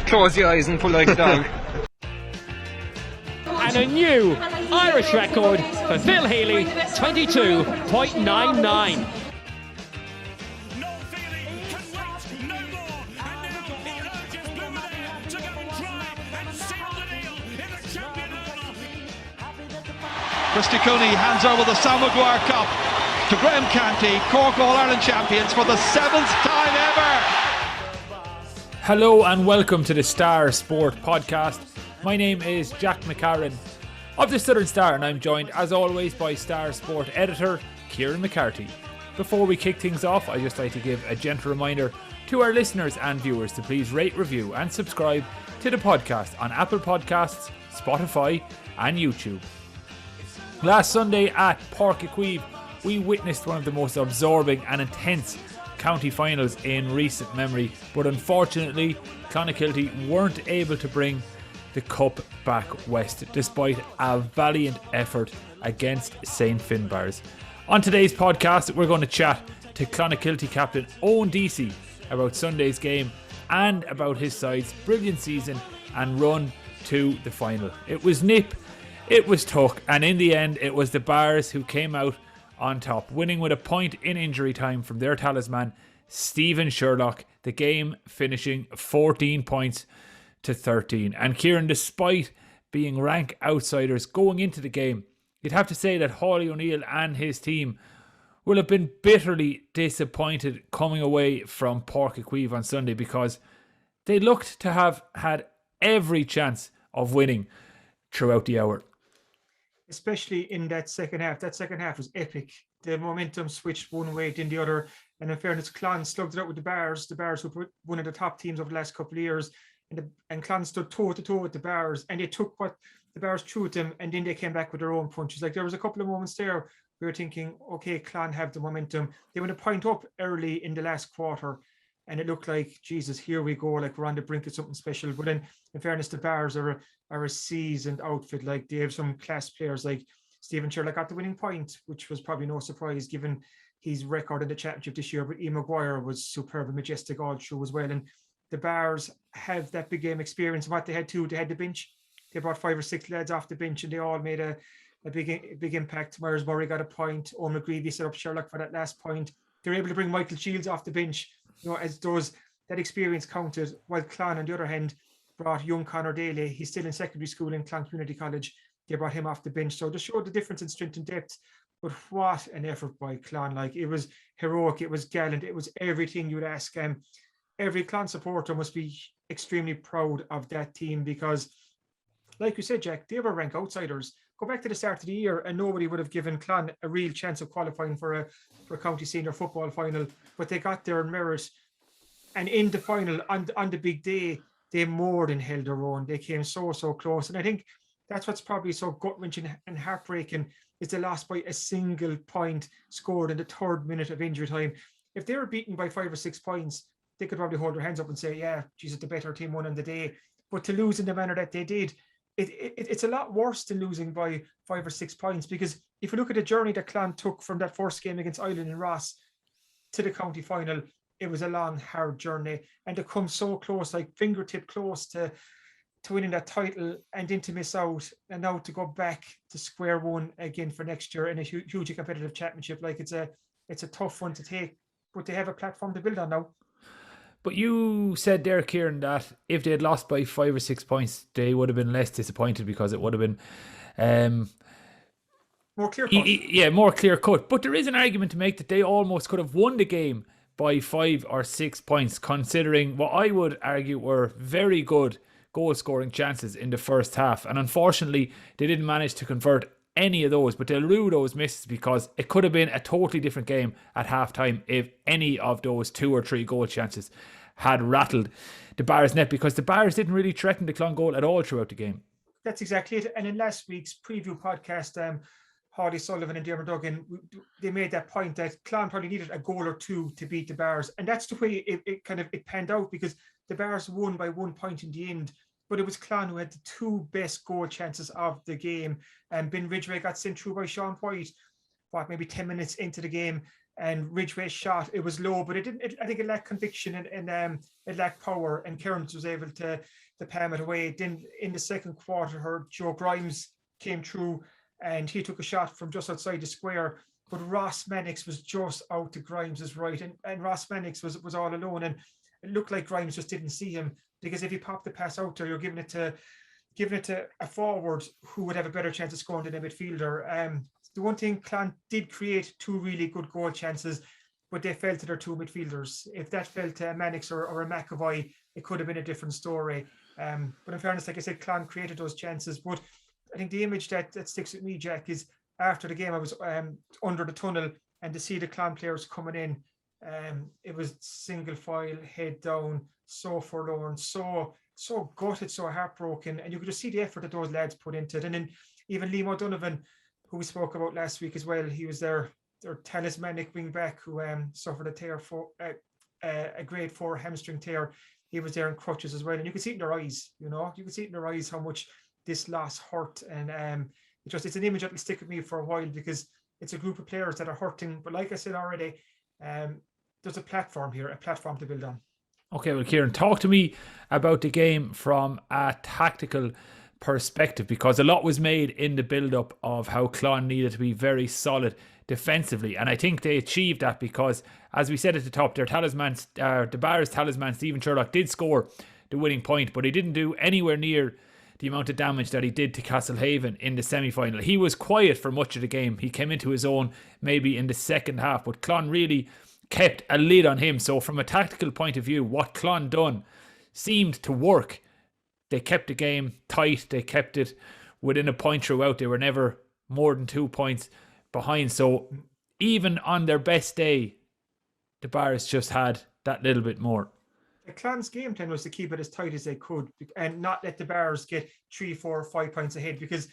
Close your eyes and pull like a dog. And a new Irish record for Phil Healy, 22.99. Christy Cooney hands over the Sam Maguire Cup to Graham Canty, Cork All-Ireland champions for the 7th time ever. Hello and welcome to the Star Sport Podcast. My name is Jack McCarran of the Southern Star, and I'm joined as always by Star Sport editor Kieran McCarthy. Before we kick things off, I'd just like to give a gentle reminder to our listeners and viewers to please rate, review and subscribe to the podcast on Apple Podcasts, Spotify and YouTube. Last Sunday at Páirc Uí Chaoimh, we witnessed one of the most absorbing and intense county finals in recent memory, but unfortunately Clonakilty weren't able to bring the cup back west despite a valiant effort against St Finbarr. On today's podcast, we're going to chat to Clonakilty captain Owen Deasy about Sunday's game and about his side's brilliant season and run to the final. It was nip, it was tuck, and in the end it was the Bars who came out on top, winning with a point in injury time from their talisman Steven Sherlock, the game finishing 14 points to 13. And Kieran, despite being rank outsiders going into the game, you'd have to say that Hawley O'Neill and his team will have been bitterly disappointed coming away from Páirc Uí Chaoimh on Sunday, because they looked to have had every chance of winning throughout the hour. Especially in that second half. That second half was epic. The momentum switched one way, then the other. And in fairness, Clon slugged it out with the Bars who were one of the top teams over the last couple of years. And Clon stood toe-to-toe with the Bars, and they took what the Bars threw at them, and then they came back with their own punches. Like, there was a couple of moments there we were thinking, okay, Clon have the momentum. They went a point up early in the last quarter, and it looked like, Jesus, here we go, like we're on the brink of something special. But then, in fairness, the Bars are a seasoned outfit. Like, they have some class players, like Steven Sherlock got the winning point, which was probably no surprise given his record in the championship this year. But Eoghan Maguire was superb and majestic all through as well. And the Bars have that big game experience. What they had too, they had the bench. They brought 5 or 6 lads off the bench, and they all made a big impact. Myers Murray got a point. Owen McGreevy set up Sherlock for that last point. They were able to bring Michael Shields off the bench, as that experience counted. While Clon, on the other hand, brought young Conor Daly. He's still in secondary school in Clon Community College. They brought him off the bench. So just showed the difference in strength and depth. But what an effort by Clon. Like, it was heroic, it was gallant, it was everything you'd ask. Every Clon supporter must be extremely proud of that team, because, like you said, Jack, they were rank outsiders. Go back to the start of the year and nobody would have given Clon a real chance of qualifying for a county senior football final, but they got their merit. And in the final, on the big day, they more than held their own. They came so close. And I think that's what's probably so gut-wrenching and heartbreaking, is they lost by a single point scored in the 3rd minute of injury time. If they were beaten by 5 or 6 points, they could probably hold their hands up and say, yeah, Jesus, the better team won on the day. But to lose in the manner that they did, it's a lot worse than losing by 5 or 6 points, because if you look at the journey that Clon took from that first game against Ireland and Ross to the county final, it was a long, hard journey. And to come so close, like fingertip close to winning that title, and then to miss out, and now to go back to square one again for next year in a hugely competitive championship, like it's a tough one to take, but they have a platform to build on now. But you said there, Kieran, that if they had lost by 5 or 6 points, they would have been less disappointed, because it would have been more clear cut. More clear cut. But there is an argument to make that they almost could have won the game by 5 or 6 points, considering what I would argue were very good goal scoring chances in the first half. And unfortunately, they didn't manage to convert any of those, but they'll rue those misses, because it could have been a totally different game at halftime if any of those 2 or 3 goal chances had rattled the Bars net, because the Bars didn't really threaten the Clon goal at all throughout the game. That's exactly it. And in last week's preview podcast, Hardy Sullivan and Dermot Duggan, they made that point that Clon probably needed a goal or 2 to beat the Bars. And that's the way it panned out, because the Bars won by 1 point in the end. But it was Clon who had the 2 best goal chances of the game. And Ben Ridgway got sent through by Sean White, maybe 10 minutes into the game. and Ridgway's shot, it was low, but I think it lacked conviction and it lacked power, and Kearns was able to palm it away. Then in the second quarter, Joe Grimes came through and he took a shot from just outside the square, but Ross Mannix was just out to Grimes's right, and Ross Mannix was all alone, and it looked like Grimes just didn't see him, because if he popped the pass out there, you're giving it to a forward who would have a better chance of scoring than a midfielder. The one thing, Clon did create 2 really good goal chances, but they fell to their 2 midfielders. If that fell to a Mannix or a McAvoy, it could have been a different story. But in fairness, like I said, Clon created those chances. But I think the image that sticks with me, Jack, is after the game, I was under the tunnel, and to see the Clon players coming in, it was single file, head down, so forlorn, so gutted, so heartbroken, and you could just see the effort that those lads put into it. And then even Liam O'Donovan, who we spoke about last week as well, he was their talismanic wing back who suffered a grade 4 hamstring tear. He was there in crutches as well, and you could see it in their eyes. You could see it in their eyes how much this loss hurt, and it's an image that will stick with me for a while, because it's a group of players that are hurting. But like I said already, there's a platform here, a platform to build on. Okay, well, Kieran, talk to me about the game from a tactical perspective, because a lot was made in the build-up of how Clon needed to be very solid defensively, and I think they achieved that, because, as we said at the top, their talisman, the Bar's talisman, Steven Sherlock, did score the winning point, but he didn't do anywhere near the amount of damage that he did to Castlehaven in the semi-final. He was quiet for much of the game. He came into his own maybe in the second half, but Clon really kept a lid on him. So from a tactical point of view, what Clon done seemed to work. They kept the game tight. They kept it within a point throughout. They were never more than 2 points behind. So even on their best day, the Bars just had that little bit more. The Clon's game plan was to keep it as tight as they could and not let the Bars get 3, 4, 5 points ahead, because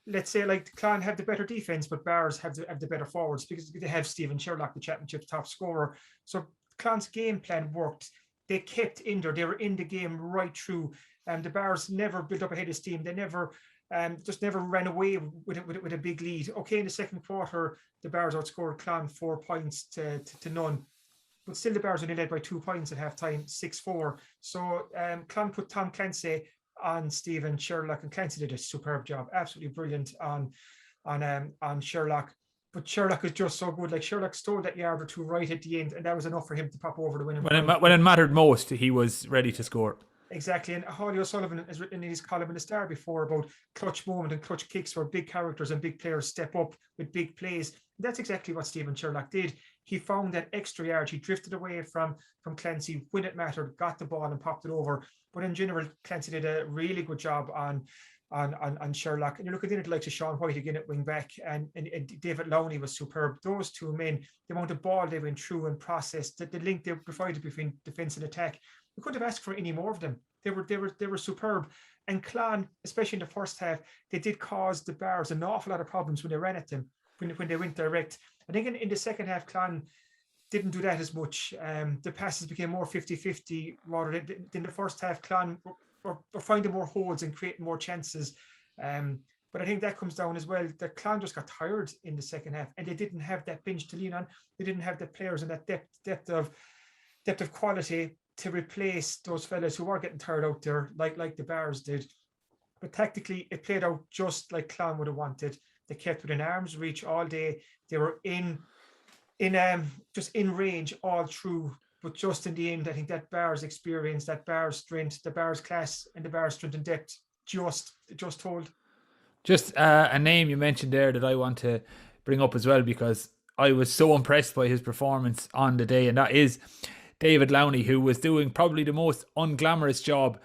let's say like the Clon have the better defense, but Bars have the better forwards, because they have Steven Sherlock, the championship top scorer. So Clon's game plan worked. They kept in there. They were in the game right through. The Bars never built up a head of steam. They never just never ran away with a big lead. Okay, in the second quarter, the Bars outscored Clon 4 points to none. But still, the Bars only led by 2 points at halftime, 6-4. So Clon put Tom Clancy on Steven Sherlock, and Clancy did a superb job, absolutely brilliant on Sherlock. But Sherlock is just so good. Like, Sherlock stole that yard or two right at the end, and that was enough for him to pop over the winning. When it mattered most, he was ready to score. Exactly, and Hawley O'Sullivan has written in his column in the Star before about clutch moment and clutch kicks where big characters and big players step up with big plays. That's exactly what Steven Sherlock did. He found that extra yard. He drifted away from Clancy when it mattered, got the ball and popped it over. But in general, Clancy did a really good job on Sherlock. And you look at it like to Sean White again at wing back, and David Lowney was superb. Those two men, the amount of ball they went through and processed, the link they provided between defence and attack, we couldn't have asked for any more of them. They were superb. And Clon, especially in the first half, they did cause the Bars an awful lot of problems when they ran at them, when they went direct. I think in the second half, Clon didn't do that as much. The passes became more 50-50 rather than in the first half. Clon were finding more holes and creating more chances. But I think that comes down as well. The Clon just got tired in the second half, and they didn't have that bench to lean on. They didn't have the players and that depth of quality to replace those fellas who are getting tired out there, like the Bars did. But tactically, it played out just like Clon would have wanted. They kept within arm's reach all day. They were just in range all through. But just in the end, I think that Bars experience, that Bars strength, the Bars class, and the Bars strength and depth just told. Just a name you mentioned there that I want to bring up as well, because I was so impressed by his performance on the day, and that is David Lowney, who was doing probably the most unglamorous job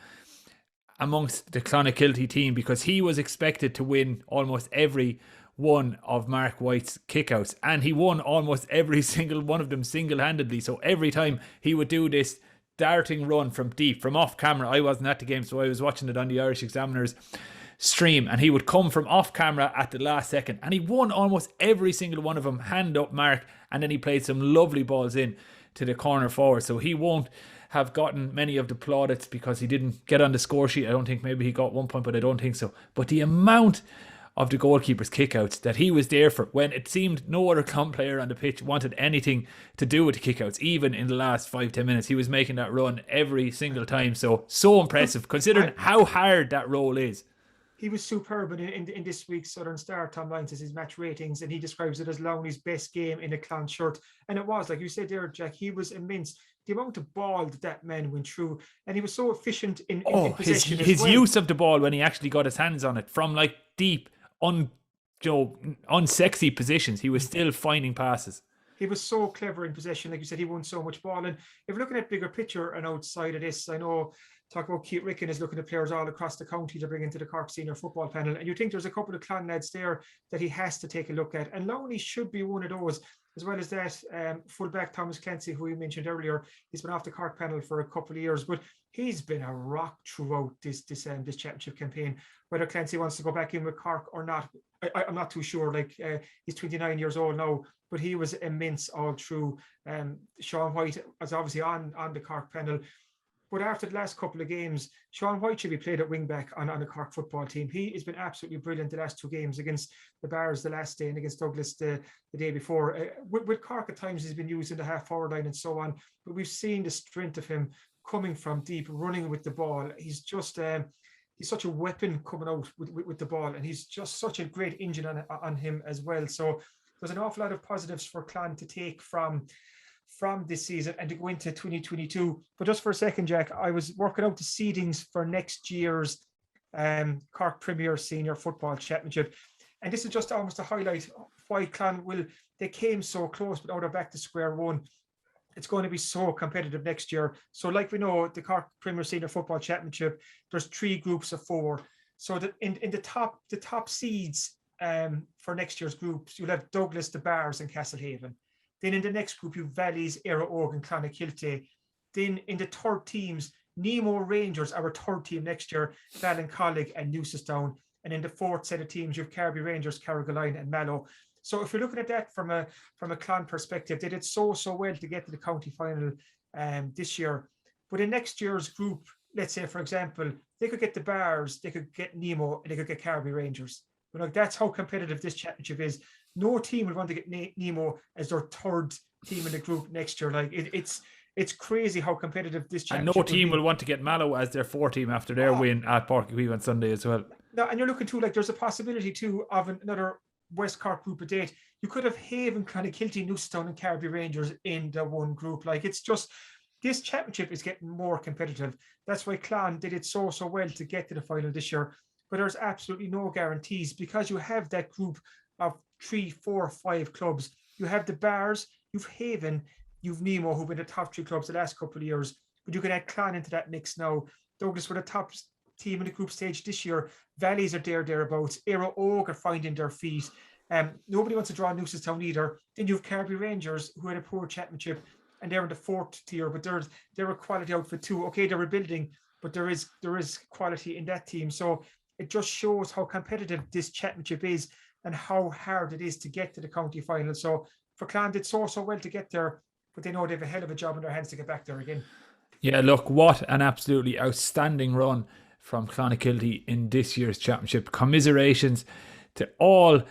amongst the Clonakilty team, because he was expected to win almost every one of Mark White's kickouts, and he won almost every single one of them single-handedly. So every time he would do this darting run from deep, from off camera, I wasn't at the game, so I was watching it on the Irish Examiner's stream, and he would come from off camera at the last second, and he won almost every single one of them, hand up mark, and then he played some lovely balls in to the corner forward. So he won't have gotten many of the plaudits because he didn't get on the score sheet. I don't think, maybe he got 1 point, but I don't think so. But the amount of the goalkeeper's kickouts that he was there for, when it seemed no other Clon player on the pitch wanted anything to do with the kickouts. Even in the last 5-10 minutes, he was making that run every single time. So impressive, considering how hard that role is. He was superb in this week's Southern Star. Tom Lyons says his match ratings, and he describes it as Lowney's best game in a Clon shirt. And it was, like you said there, Jack, he was immense. The amount of ball that man went through, and he was so efficient in possession. His use of the ball when he actually got his hands on it from like deep, unsexy positions, he was still finding passes. He was so clever in possession. Like you said, he won so much ball. And if you're looking at bigger picture and outside of this, I know talk about Keith Ricken is looking at players all across the county to bring into the Cork senior football panel. And you think there's a couple of Clon lads there that he has to take a look at. And Lowney should be one of those, as well as that fullback Thomas Clancy, who we mentioned earlier. He's been off the Cork panel for a couple of years, but he's been a rock throughout this championship campaign. Whether Clancy wants to go back in with Cork or not, I'm not too sure. Like he's 29 years old now, but he was immense all through. Sean White was obviously on the Cork panel. But after the last couple of games, Sean White should be played at wing back on the Cork football team. He has been absolutely brilliant the last two games, against the Bars the last day and against Douglas the day before. With Cork at times he's been used in the half forward line and so on, but we've seen the strength of him coming from deep, running with the ball. He's just he's such a weapon coming out with the ball, and he's just such a great engine on him as well. So there's an awful lot of positives for Clon to take from this season and to go into 2022. But just for a second, Jack, I was working out the seedings for next year's Cork Premier Senior Football Championship. And this is just almost a highlight why Clon they came so close, but now they're back to square one. It's going to be so competitive next year. So like we know, the Cork Premier Senior Football Championship, there's 3 groups of 4. So that in the top seeds for next year's groups, you'll have Douglas, the Bars and Castlehaven. Then in the next group, you have Valleys, Eoghan, Clonakilty. Then in the third teams, Nemo Rangers, our third team next year, Ballincollig and Newcestown. And in the fourth set of teams, you have Carby Rangers, Carrigaline and Mallow. So if you're looking at that from a Clon perspective, they did so well to get to the county final this year. But in next year's group, let's say, for example, they could get the Bars, they could get Nemo, and they could get Carby Rangers. But like, that's how competitive this championship is. No team would want to get Nemo as their third team in the group next year. Like it's crazy how competitive this championship. And no team will want to get Mallow as their 4th team after their win at Páirc Uí Chaoimh on Sunday as well. No, and you're looking too, like, there's a possibility too of another West Cork group of 8. You could have Haven, Clonakilty, Newcestown and Carby Rangers in the one group. Like, it's just, this championship is getting more competitive. That's why Clon did it so well to get to the final this year. But there's absolutely no guarantees, because you have that group of 3, 4, 5 clubs. You have the Bars, you've Haven, you've Nemo, who've been the top 3 clubs the last couple of years. But you can add Clon into that mix now. Douglas were the top team in the group stage this year. Valleys are thereabouts. Eoghan are finding their feet. Nobody wants to draw Newcestown either. Then you have Carby Rangers, who had a poor championship, and they're in the 4th tier, but they're a quality outfit too. Okay, they're rebuilding, but there is quality in that team. So it just shows how competitive this championship is and how hard it is to get to the county final. So for Clon, did so well to get there, but they know they have a hell of a job in their hands to get back there again. Yeah, look, what an absolutely outstanding run from Clonakilty in this year's championship. Commiserations to all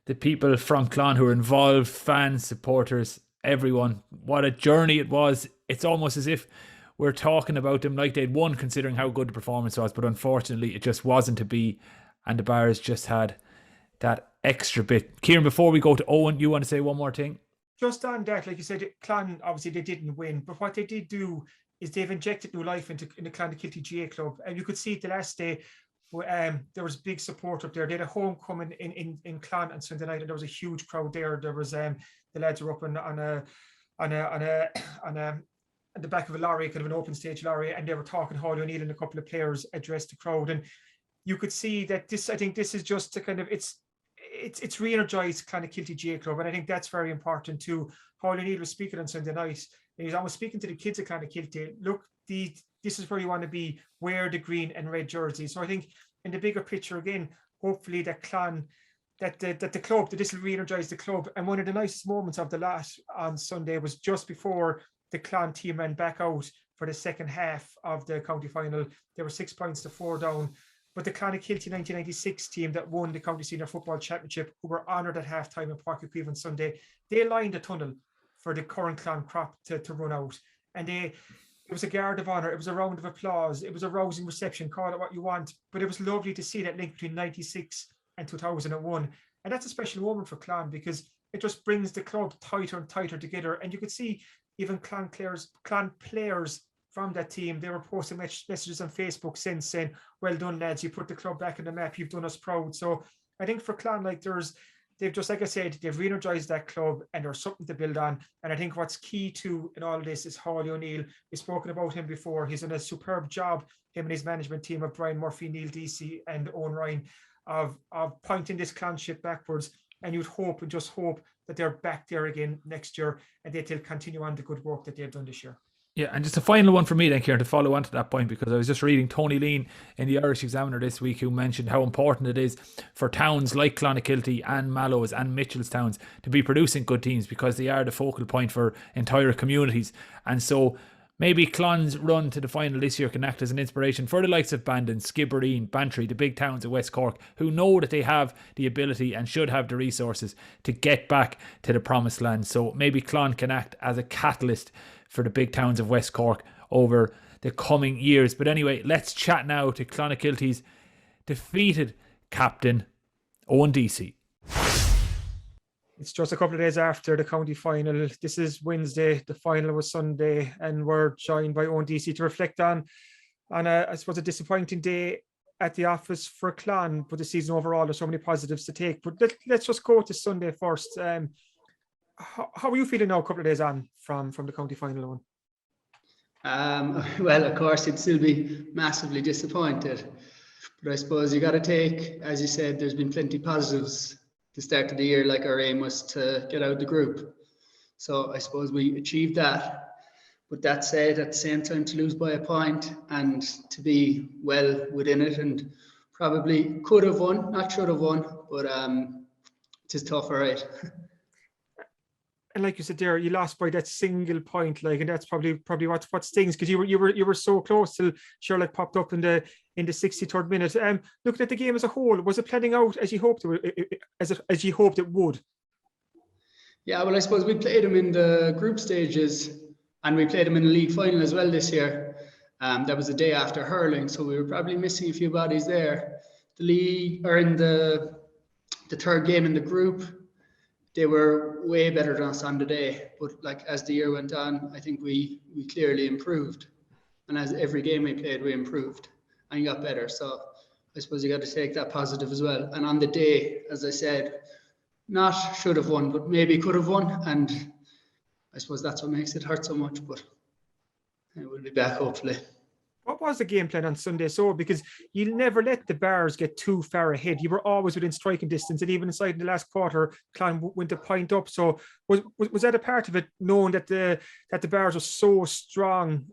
the people from Clon who are involved, fans, supporters, everyone. What a journey it was. It's almost as if we're talking about them like they'd won, considering how good the performance was, but unfortunately it just wasn't to be, and the Bars just had that extra bit. Kieran, before we go to Owen, you want to say one more thing? Just on that, like you said, Clon, obviously they didn't win, but what they did do is they've injected new life in the Clonakilty GA club, and you could see it the last day. There was big support up there. They had a homecoming in Clon on Sunday night, and there was a huge crowd there. There was the lads were up on the back of a lorry, kind of an open stage lorry, and they were talking. Hawley O'Neill and a couple of players addressed the crowd, and you could see that this. I think this is just to kind of it's re-energized Clonakilty GA club, and I think that's very important too. Hawley O'Neill was speaking on Sunday night, and he's almost speaking to the kids at Clonakilty. Look, this is where you want to be. Wear the green and red jersey. So I think in the bigger picture again, hopefully that Clon, that the club, that this will re-energize the club. And one of the nicest moments of the lot on Sunday was just before the Clon team ran back out for the second half of the county final. They were 6 points to 4 down. but the Clonakilty 1996 team that won the County Senior Football Championship, who were honoured at half-time in Páirc Uí Chaoimh on Sunday, they lined a tunnel for the current Clon crop to run out. And it was a guard of honour, it was a round of applause, it was a rousing reception, call it what you want, but it was lovely to see that link between 96 and 2001. And that's a special moment for Clon, because it just brings the club tighter and tighter together. And you could see even Clon players from that team, they were posting messages on Facebook since saying, well done lads, you put the club back on the map, you've done us proud. So I think for Clon, like they've just, like I said, they've re-energized that club and there's something to build on. And I think what's key to in all this is Hawley O'Neill. We've spoken about him before. He's done a superb job, him and his management team of Brian Murphy, Neil Deasy and Owen Ryan, of pointing this Clon ship backwards. And you'd hope and just hope that they're back there again next year and they'll continue on the good work that they've done this year. Yeah, and just a final one for me then, Kieran, to follow on to that point, because I was just reading Tony Lean in the Irish Examiner this week, who mentioned how important it is for towns like Clonakilty and Mallows and Mitchellstowns to be producing good teams, because they are the focal point for entire communities. And so maybe Clon's run to the final this year can act as an inspiration for the likes of Bandon, Skibbereen, Bantry, the big towns of West Cork, who know that they have the ability and should have the resources to get back to the promised land. So maybe Clon can act as a catalyst for the big towns of West Cork over the coming years. But anyway, let's chat now to Clonakilty's defeated captain, Owen Deasy. It's just a couple of days after the county final. This is Wednesday, the final was Sunday, and we're joined by Owen Deasy to reflect on I suppose, a disappointing day at the office for Clon, but the season overall, there's so many positives to take. But let's just go to Sunday first. How are you feeling now, a couple of days on from the county final one? Well, of course, you'd still be massively disappointed. But I suppose you got to take, as you said, there's been plenty of positives the start of the year. Like, our aim was to get out of the group. So I suppose we achieved that. But that said, at the same time, to lose by a point and to be well within it, and probably could have won, not should have won, but it is tough, all right. And like you said there, you lost by that single point, like, and that's probably what stings, because you were so close till Sherlock popped up in the 63rd minute. Looking at the game as a whole, was it planning out as you hoped it would? Yeah, well, I suppose we played them in the group stages, and we played them in the league final as well this year. That was the day after hurling, so we were probably missing a few bodies there. The league, or in the third game in the group, they were way better than us on the day. But like, as the year went on, I think we clearly improved. And as every game we played, we improved and got better. So I suppose you got to take that positive as well. And on the day, as I said, not should have won, but maybe could have won. And I suppose that's what makes it hurt so much. But we'll be back, hopefully. What was the game plan on Sunday? So, because you never let the Bars get too far ahead. You were always within striking distance, and even inside in the last quarter, Clon went a point up. So, was that a part of it, knowing that the Bars were so strong,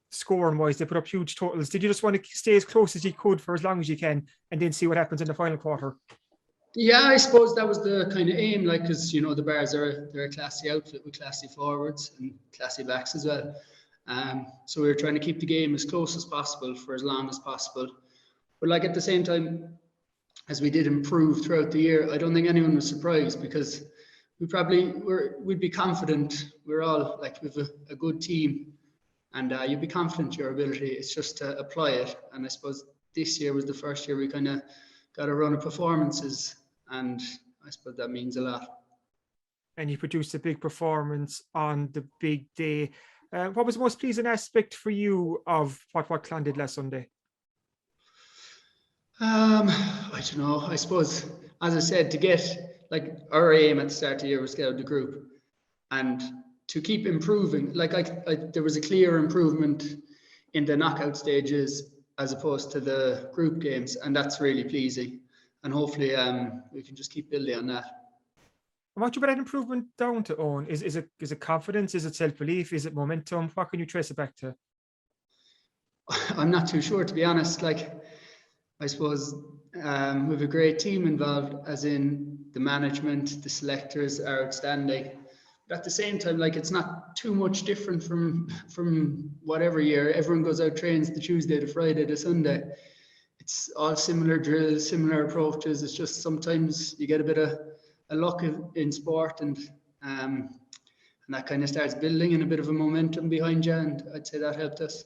scoring wise, they put up huge totals? Did you just want to stay as close as you could for as long as you can, and then see what happens in the final quarter? Yeah, I suppose that was the kind of aim, like, because the Bars they're a classy outfit with classy forwards and classy backs as well. So we were trying to keep the game as close as possible for as long as possible. But like, at the same time, as we did improve throughout the year, I don't think anyone was surprised, because we'd be confident. We're all like, we have a good team, and you'd be confident in your ability. It's just to apply it. And I suppose this year was the first year we kind of got a run of performances, and I suppose that means a lot. And you produced a big performance on the big day. What was the most pleasing aspect for you of what Clon did last Sunday? I don't know. I suppose, as I said, to get, like, our aim at the start of the year was to get out of the group, and to keep improving. Like, there was a clear improvement in the knockout stages as opposed to the group games, and that's really pleasing. And hopefully, we can just keep building on that. And what do you put that improvement down to, Owen? Is it confidence? Is it self-belief? Is it momentum? What can you trace it back to? I'm not too sure, to be honest. Like, I suppose we have a great team involved, as in the management, the selectors are outstanding. But at the same time, like, it's not too much different from whatever year. Everyone goes out, trains the Tuesday to Friday to Sunday. it's all similar drills, similar approaches. It's just sometimes you get a bit of a luck in sport, and that kind of starts building and a bit of a momentum behind you, and I'd say that helped us.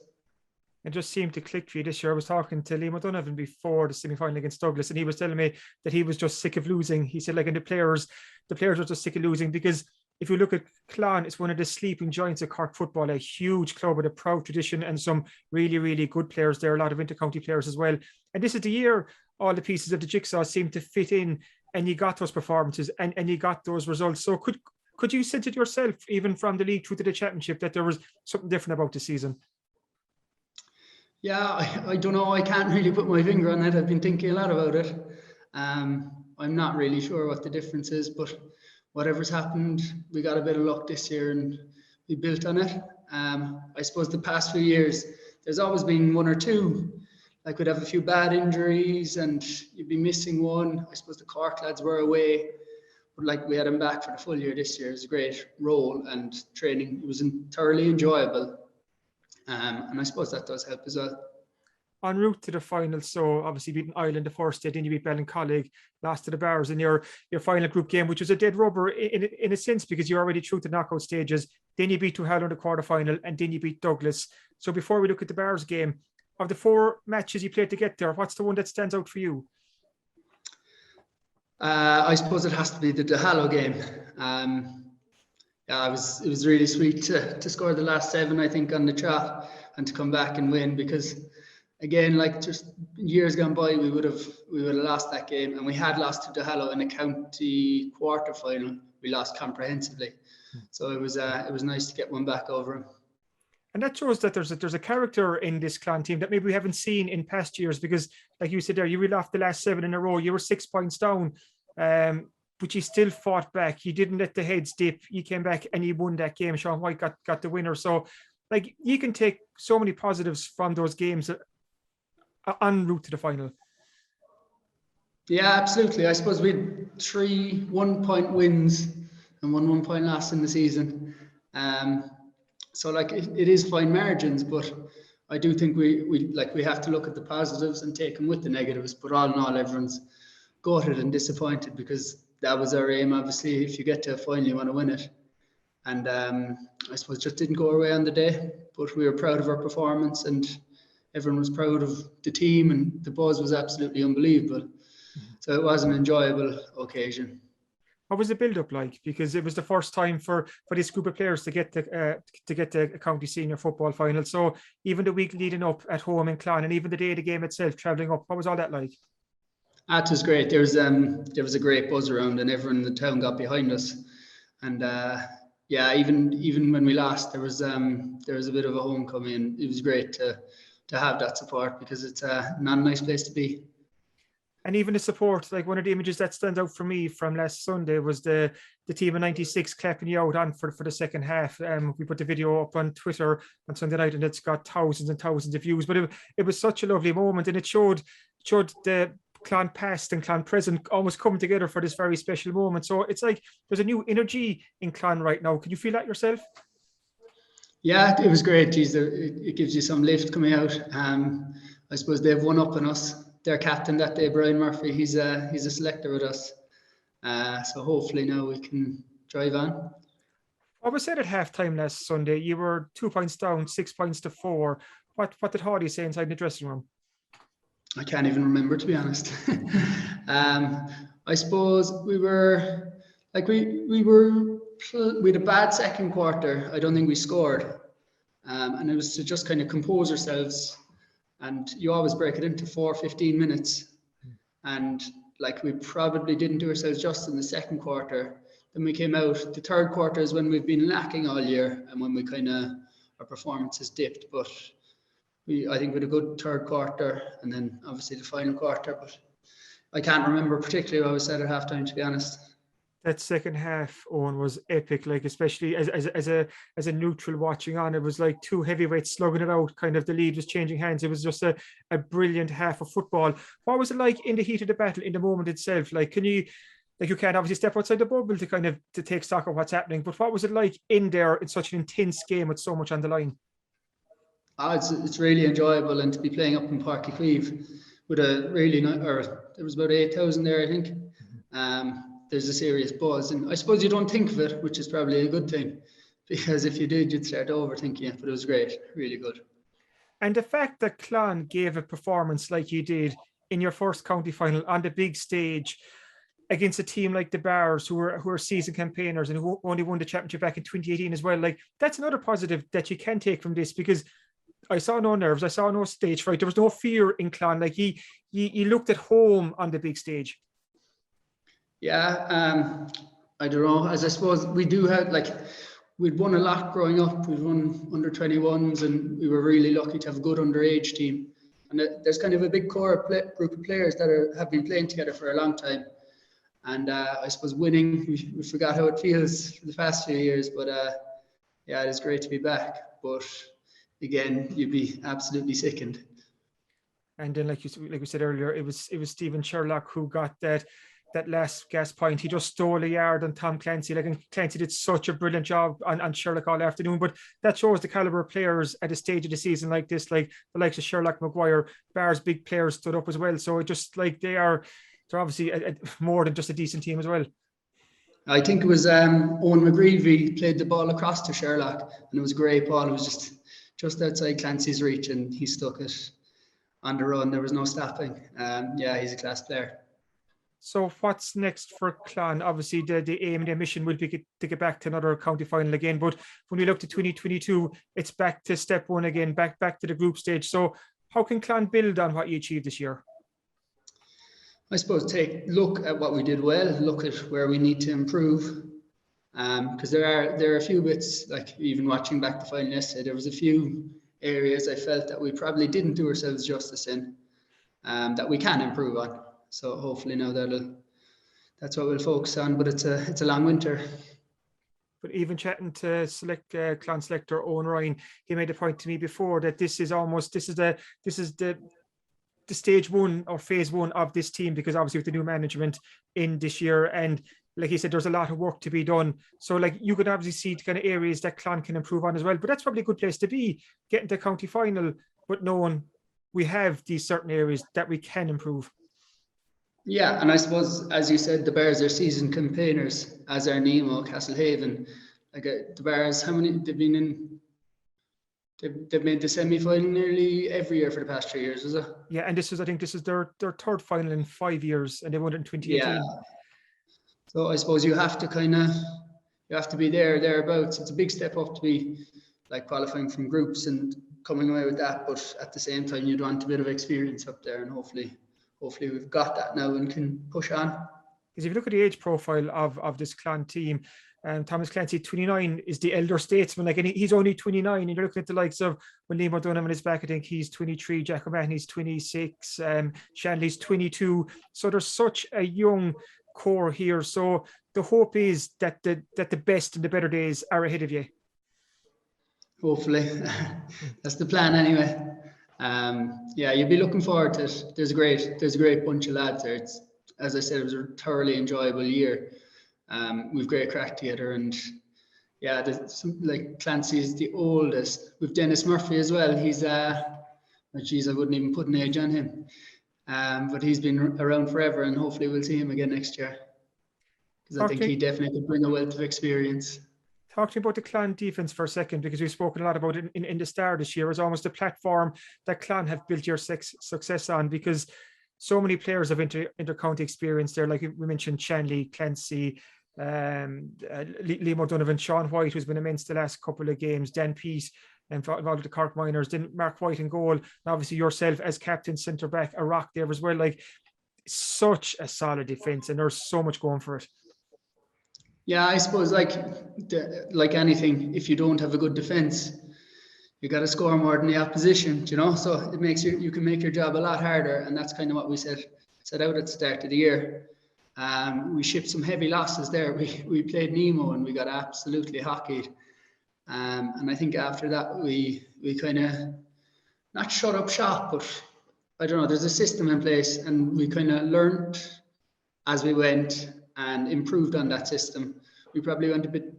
It just seemed to click for you this year. I was talking to Liam O'Donovan before the semi-final against Douglas, and he was telling me that he was just sick of losing. He said, like, and the players were just sick of losing, because if you look at Clon, it's one of the sleeping giants of Cork football, a huge club with a proud tradition and some really, really good players there, a lot of intercounty players as well. And this is the year all the pieces of the jigsaw seem to fit in, and you got those performances and you got those results. So could you sense it yourself, even from the league through to the championship, that there was something different about the season? Yeah, I don't know. I can't really put my finger on it. I've been thinking a lot about it. I'm not really sure what the difference is, but whatever's happened, we got a bit of luck this year and we built on it. I suppose the past few years, there's always been one or two. Like, we'd have a few bad injuries and you'd be missing one. I suppose the Cork lads were away, but like, we had them back for the full year this year. It was a great role and training. It was thoroughly enjoyable. And I suppose that does help as well. En route to the final, so obviously beating Ireland the first day, then you beat Ballincollig, lost to the Bars in your final group game, which was a dead rubber in a sense, because you're already through the knockout stages. Then you beat Tuhala in the quarterfinal, and then you beat Douglas. So before we look at the Bars game, of the 4 matches you played to get there, what's the one that stands out for you? I suppose it has to be the Tuhala game. Yeah, it was really sweet to score the last 7, I think, on the trot, and to come back and win, because again, like, just years gone by, we would have lost that game, and we had lost to Tuhala in a county quarterfinal. We lost comprehensively, so it was nice to get one back over him. And that shows that there's a character in this Clan team that maybe we haven't seen in past years, because, like you said there, you reeled off the last 7 in a row. You were 6 points down. But you still fought back. You didn't let the heads dip. You came back and you won that game. Sean White got the winner. So, like, you can take so many positives from those games en route to the final. Yeah, absolutely. I suppose we had 3 1-point wins and 1 1-point loss in the season. So, like, it is fine margins, but I do think we have to look at the positives and take them with the negatives. But all in all, everyone's gutted and disappointed, because that was our aim. Obviously, if you get to a final, you want to win it. And I suppose it just didn't go our way on the day, but we were proud of our performance, and everyone was proud of the team, and the buzz was absolutely unbelievable. So it was an enjoyable occasion. What was the build-up like? Because it was the first time for this group of players to get the county senior football final. So even the week leading up at home in Clon, and even the day of the game itself, travelling up, what was all that like? It was great. There was a great buzz around, and everyone in the town got behind us. And yeah, even when we lost, there was a bit of a homecoming. It was great to have that support, because it's not a nice place to be. And even the support, like, one of the images that stands out for me from last Sunday was the team of 96 clapping you out on for the second half. We put the video up on Twitter on Sunday night, and it's got thousands and thousands of views. But it was such a lovely moment, and it showed the Clan past and Clan present almost coming together for this very special moment. So it's like there's a new energy in Clan right now. Can you feel that yourself? Yeah, it was great. Geez, it gives you some lift coming out. I suppose they've won up on us. Their captain that day, Brian Murphy, he's a selector with us. So hopefully now we can drive on. What was said at halftime last Sunday? You were 2 points down, 6 points to 4. What did Hardy say inside the dressing room? I can't even remember, to be honest. I suppose we were like we had a bad second quarter. I don't think we scored, and it was to just kind of compose ourselves. And you always break it into 15 minutes, and like, we probably didn't do ourselves justice in the second quarter. Then we came out. The third quarter is when we've been lacking all year, and when our performance has dipped. But I think we had a good third quarter, and then obviously the final quarter. But I can't remember particularly what was said at halftime, to be honest. That second half, Owen, was epic. Like, especially as a neutral watching on, it was like 2 heavyweights slugging it out. Kind of the lead was changing hands. It was just a brilliant half of football. What was it like in the heat of the battle, in the moment itself? Like, you can't obviously step outside the bubble to take stock of what's happening. But what was it like in there in such an intense game with so much on the line? It's really enjoyable, and to be playing up in Páirc Uí Chaoimh with a really nice, or there was about 8,000 there, I think. There's a serious buzz, and I suppose you don't think of it, which is probably a good thing, because if you did, you'd start overthinking it. But it was great, really good. And the fact that Clon gave a performance like you did in your first county final on the big stage against a team like the Bars, who are seasoned campaigners and who only won the championship back in 2018 as well, like that's another positive that you can take from this, because I saw no nerves, I saw no stage fright, there was no fear in Clon. Like he looked at home on the big stage. Yeah, I don't know. As I suppose we do have, like, we'd won a lot growing up. We'd won under 21s, and we were really lucky to have a good underage team. And there's kind of a big core group of players that have been playing together for a long time. And I suppose winning, we forgot how it feels for the past few years. But yeah, it is great to be back. But again, you'd be absolutely sickened. And then, like we said earlier, it was Steven Sherlock who got that last gas point. He just stole a yard on Tom Clancy. Like, and Clancy did such a brilliant job on Sherlock all afternoon. But that shows the caliber of players at a stage of the season like this, like the likes of Sherlock, Maguire, Bar's big players stood up as well. So it just, like, they're obviously more than just a decent team as well. I think it was Owen McGreevy played the ball across to Sherlock, and it was a great ball. It was just outside Clancy's reach, and he stuck it on the run. There was no stopping. Yeah, he's a class player. So what's next for Clon? Obviously, the aim and the mission will be to get back to another county final again. But when we look to 2022, it's back to step one again, back to the group stage. So how can Clon build on what you achieved this year? I suppose look at what we did well, look at where we need to improve. Because there are a few bits, like even watching back the final yesterday, there was a few areas I felt that we probably didn't do ourselves justice in, that we can improve on. So hopefully now that's what we'll focus on. But it's a long winter. But even chatting to Clon selector Owen Ryan, he made a point to me before that this is the stage one or phase one of this team, because obviously with the new management in this year, and like he said, there's a lot of work to be done. So like you could obviously see the kind of areas that Clon can improve on as well. But that's probably a good place to be, getting to county final, but knowing we have these certain areas that we can improve. Yeah, and I suppose, as you said, the Bears are seasoned campaigners, as are Nemo, Castlehaven. Like the Bears, how many they've been in? They've made the semi-final nearly every year for the past 3 years, is it? Yeah, and I think this is their third final in 5 years, and they won it in 2018. Yeah. So I suppose you have to be thereabouts. It's a big step up to be like qualifying from groups and coming away with that, but at the same time you'd want a bit of experience up there, and hopefully we've got that now and can push on. Because if you look at the age profile of this Clon team, Thomas Clancy, 29, is the elder statesman. Like, and he's only 29, and you're looking at the likes of when Liam O'Donovan is back, I think he's 23, Jack O'Mahony's 26, Shanley's 22. So there's such a young core here. So the hope is that the best and the better days are ahead of you. Hopefully. That's the plan anyway. Yeah, you'll be looking forward to it. There's a great bunch of lads there. It's, as I said, it was a thoroughly enjoyable year. We've great crack together, and yeah, like Clancy's the oldest. We've Dennis Murphy as well. He's geez, I wouldn't even put an age on him. But he's been around forever, and hopefully we'll see him again next year, because I think he definitely could bring a wealth of experience. Talk to me about the Clon defence for a second, because we've spoken a lot about it in the start this year. It's almost a platform that Clon have built your success on, because so many players have inter-county experience there. Like we mentioned, Shanley, Clancy, Liam O'Donovan, Sean White, who's been immense the last couple of games, Dan Pease, involved with the Cork Miners, then Mark White in goal, and obviously yourself as captain, centre back, a rock there as well. Like, such a solid defence, and there's so much going for it. Yeah, I suppose like anything, if you don't have a good defence, you got to score more than the opposition, you know. So it makes you can make your job a lot harder, and that's kind of what we set out at the start of the year. We shipped some heavy losses there. We played Nemo and we got absolutely hockeyed. And I think after that we kind of not shut up shop, but I don't know. There's a system in place, and we kind of learned as we went and improved on that system. We probably went a bit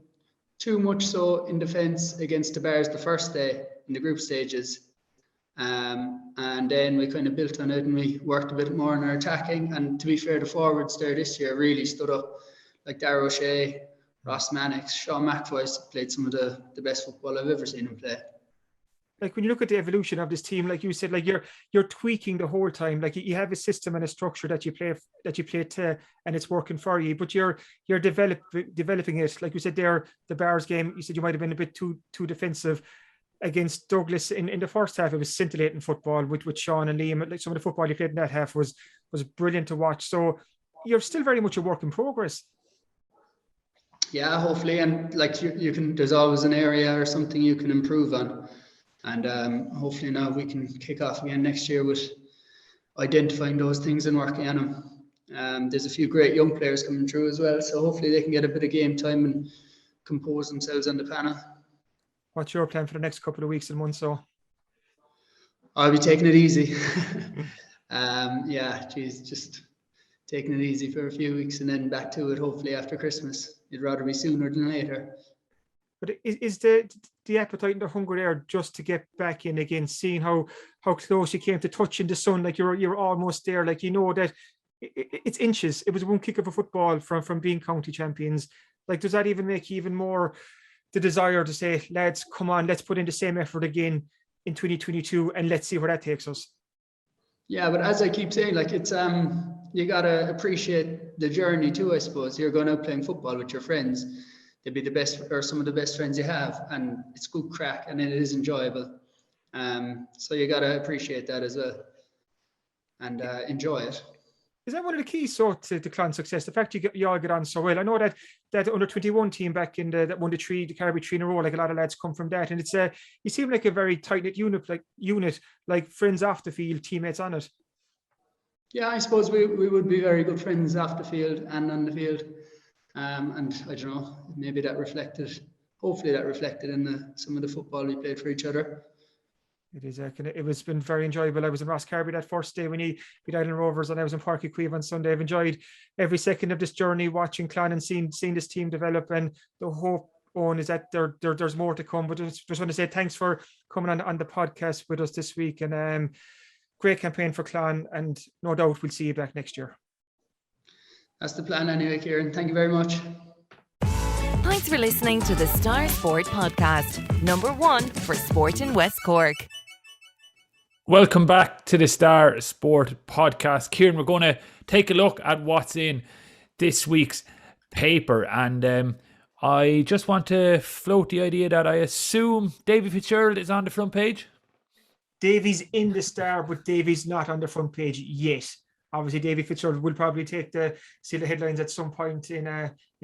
too much so in defence against the Bears the first day in the group stages, And then we kind of built on it and we worked a bit more on our attacking. And to be fair, the forwards there this year really stood up, like Darragh O'Shea, Ross Mannix, Sean McFoy played some of the best football I've ever seen him play. Like when you look at the evolution of this team, like you said, like you're tweaking the whole time. Like you have a system and a structure that you play to, and it's working for you. But you're developing it. Like you said there, the Bars game, you said you might have been a bit too defensive against Douglas in the first half. It was scintillating football with Sean and Liam. Like some of the football you played in that half was brilliant to watch. So you're still very much a work in progress. Yeah, hopefully, and like you can. There's always an area or something you can improve on. And hopefully now we can kick off again next year with identifying those things and working on them. There's a few great young players coming through as well, so hopefully they can get a bit of game time and compose themselves on the panel. What's your plan for the next couple of weeks and months? So I'll be taking it easy. Just taking it easy for a few weeks and then back to it hopefully after Christmas. It'd rather be sooner than later. But is the appetite and the hunger there just to get back in again, seeing how close you came to touching the sun, like you're almost there, like you know that it's inches. It was one kick of a football from being county champions. Like, does that even make you even more the desire to say, lads, come on, let's put in the same effort again in 2022 and let's see where that takes us? Yeah, but as I keep saying, like it's you gotta appreciate the journey too, I suppose. You're going out playing football with your friends. They'd be the best or some of the best friends you have, and it's good crack and it is enjoyable. So you gotta appreciate that as well and enjoy it. Is that one of the keys to the Clon success? The fact you all get on so well. I know that under 21 team back in that won the Caribbean 3 in a row. Like a lot of lads come from that, and it's you seem like a very tight knit unit, like friends off the field, teammates on it. Yeah, I suppose we would be very good friends off the field and on the field. And I don't know, maybe hopefully that reflected in some of the football we played for each other. It is. It was been very enjoyable. I was in Rosscarbery that first day when he beat Island Rovers, and I was in Páirc Uí Chaoimh on Sunday. I've enjoyed every second of this journey, watching Clon and seeing this team develop. And the hope, Owen, is that there's more to come. But just want to say thanks for coming on the podcast with us this week. And great campaign for Clon, and no doubt we'll see you back next year. That's the plan anyway, Kieran. Thank you very much. Thanks for listening to the Star Sport Podcast, #1 for sport in West Cork. Welcome back to the Star Sport Podcast. Kieran, we're going to take a look at what's in this week's paper. And I just want to float the idea that I assume Davy Fitzgerald is on the front page. Davy's in the Star, but Davy's not on the front page yet. Obviously, Davy Fitzgerald will probably see the headlines at some point in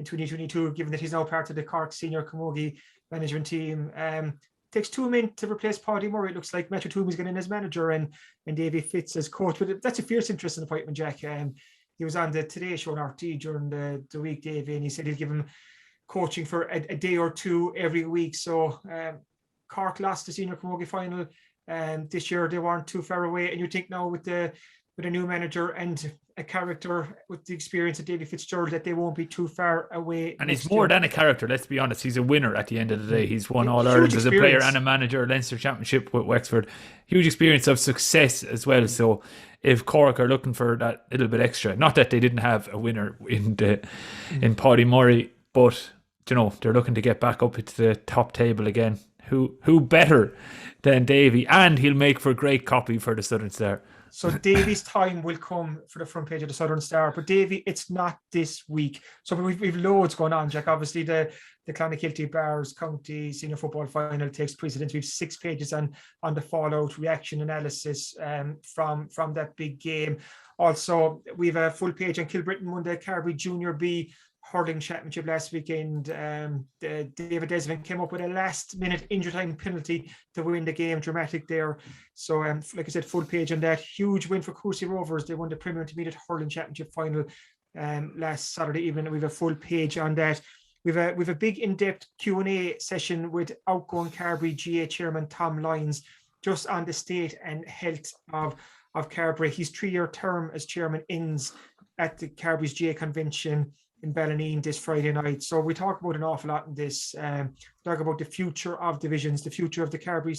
2022, given that he's now part of the Cork Senior Camogie management team. Takes 2 men to replace Paddy Murray. It looks like Metro Toomey's going in as manager and Davy Fitz as coach. But that's a fierce interest in appointment, Jack. He was on the Today Show on RT during the week, Davy, and he said he'll give him coaching for a day or two every week. So Cork lost the Senior Camogie final. This year they weren't too far away. And you think now with a new manager and a character with the experience of Davy Fitzgerald that they won't be too far away. And he's more than a character, let's be honest. He's a winner at the end of the day. He's won All-Ireland as a player and a manager, Leinster Championship with Wexford. Huge experience of success as well. So if Cork are looking for that little bit extra, not that they didn't have a winner in Paddy Murray, but they're looking to get back up into the top table again. Who better than Davy? And he'll make for great copy for the Southern Star. So Davy's time will come for the front page of the Southern Star, but Davy, it's not this week. So we've loads going on, Jack. Obviously, the Clonakilty Bars County Senior Football Final takes precedence. We've 6 pages on the fallout, reaction analysis from that big game. Also, we've a full page on Kilbrittain won the Carbery Junior B hurling championship last weekend. David Desmond came up with a last-minute injury time penalty to win the game. Dramatic there. So, like I said, full page on that. Huge win for Courcey Rovers. They won the Premier Intermediate Hurling Championship final last Saturday evening. We have a full page on that. We've a big in-depth Q&A session with outgoing Carbery GA chairman Tom Lyons, just on the state and health of Carbery. His 3-year term as chairman ends at the Carbery's GA convention in Ballineen this Friday night. So we talk about an awful lot in this. Talk about the future of divisions, the future of the Carbery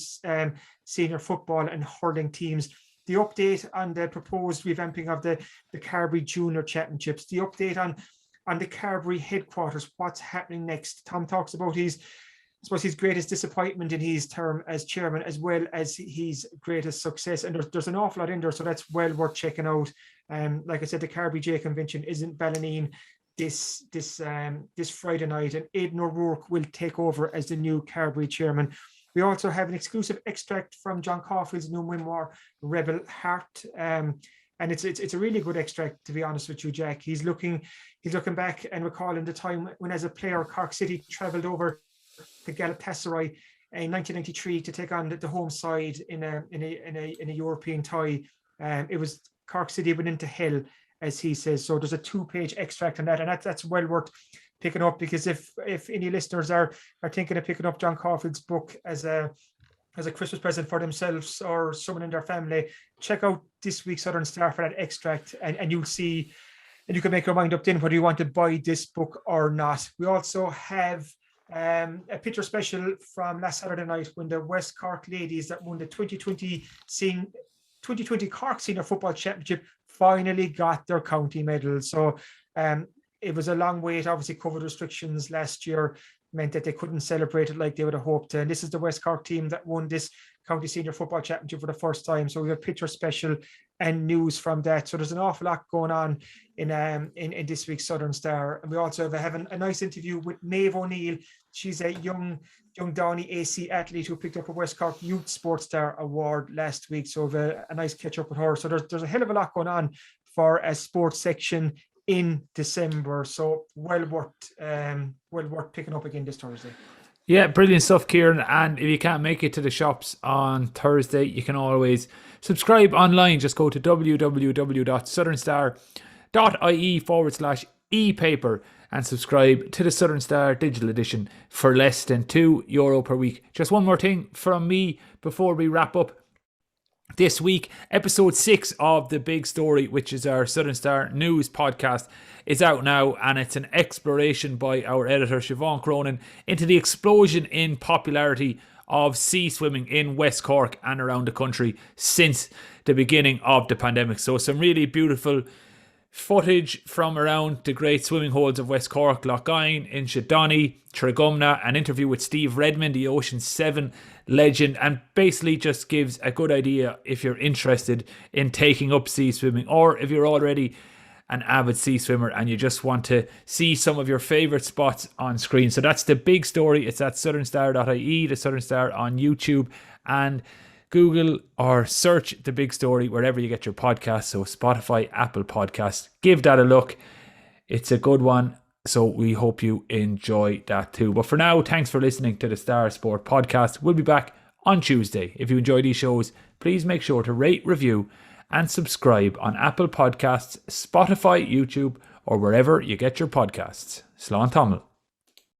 senior football and hurling teams, the update on the proposed revamping of the Carbery Junior Championships, the update on the Carbery headquarters, what's happening next. Tom talks about his greatest disappointment in his term as chairman, as well as his greatest success. And there's an awful lot in there, so that's well worth checking out. Like I said, the Carbery J Convention is in Ballineen this Friday night, and Aidan O'Rourke will take over as the new Carbery chairman. We also have an exclusive extract from John Caulfield's new memoir, Rebel Heart. And it's a really good extract, to be honest with you, Jack. He's looking back and recalling the time when, as a player, Cork City travelled over to Galatasaray in 1993 to take on the home side in a European tie. It was Cork City went into hell, as he says. So there's a 2-page extract on that, and that's well worth picking up, because if any listeners are thinking of picking up John Caulfield's book as a Christmas present for themselves or someone in their family, check out this week's Southern Star for that extract, and you'll see, and you can make your mind up then whether you want to buy this book or not. We also have a picture special from last Saturday night when the West Cork ladies that won the 2020 Cork Senior Football Championship finally got their county medal. So it was a long wait. Obviously, COVID restrictions last year meant that they couldn't celebrate it like they would have hoped. And this is the West Cork team that won this County Senior Football Championship for the first time. So we have a picture special and news from that. So there's an awful lot going on in this week's Southern Star. And we also have a nice interview with Maeve O'Neill. She's a young Downey AC athlete who picked up a West Cork Youth Sports Star Award last week. So we have a nice catch up with her. So there's a hell of a lot going on for a sports section in December. So well worth picking up again this Thursday. Yeah, brilliant stuff, Kieran. And if you can't make it to the shops on Thursday, you can always subscribe online. Just go to www.southernstar.ie/e-paper and subscribe to the Southern Star digital edition for less than €2 per week. Just one more thing from me before we wrap up. This week, episode 6 of The Big Story, which is our Southern Star news podcast, is out now, and it's an exploration by our editor Siobhan Cronin into the explosion in popularity of sea swimming in West Cork and around the country since the beginning of the pandemic. So some really beautiful footage from around the great swimming holes of West Cork, Lochgine, Inchydoney, Tregumna, an interview with Steve Redmond, the Ocean 7 legend, and basically just gives a good idea if you're interested in taking up sea swimming, or if you're already an avid sea swimmer and you just want to see some of your favourite spots on screen. So that's The Big Story. It's at southernstar.ie, the Southern Star on YouTube, and Google or search The Big Story wherever you get your podcasts. So Spotify, Apple Podcasts. Give that a look. It's a good one. So we hope you enjoy that too. But for now, thanks for listening to the Star Sport Podcast. We'll be back on Tuesday. If you enjoy these shows, please make sure to rate, review and subscribe on Apple Podcasts, Spotify, YouTube or wherever you get your podcasts. Slán Tamil.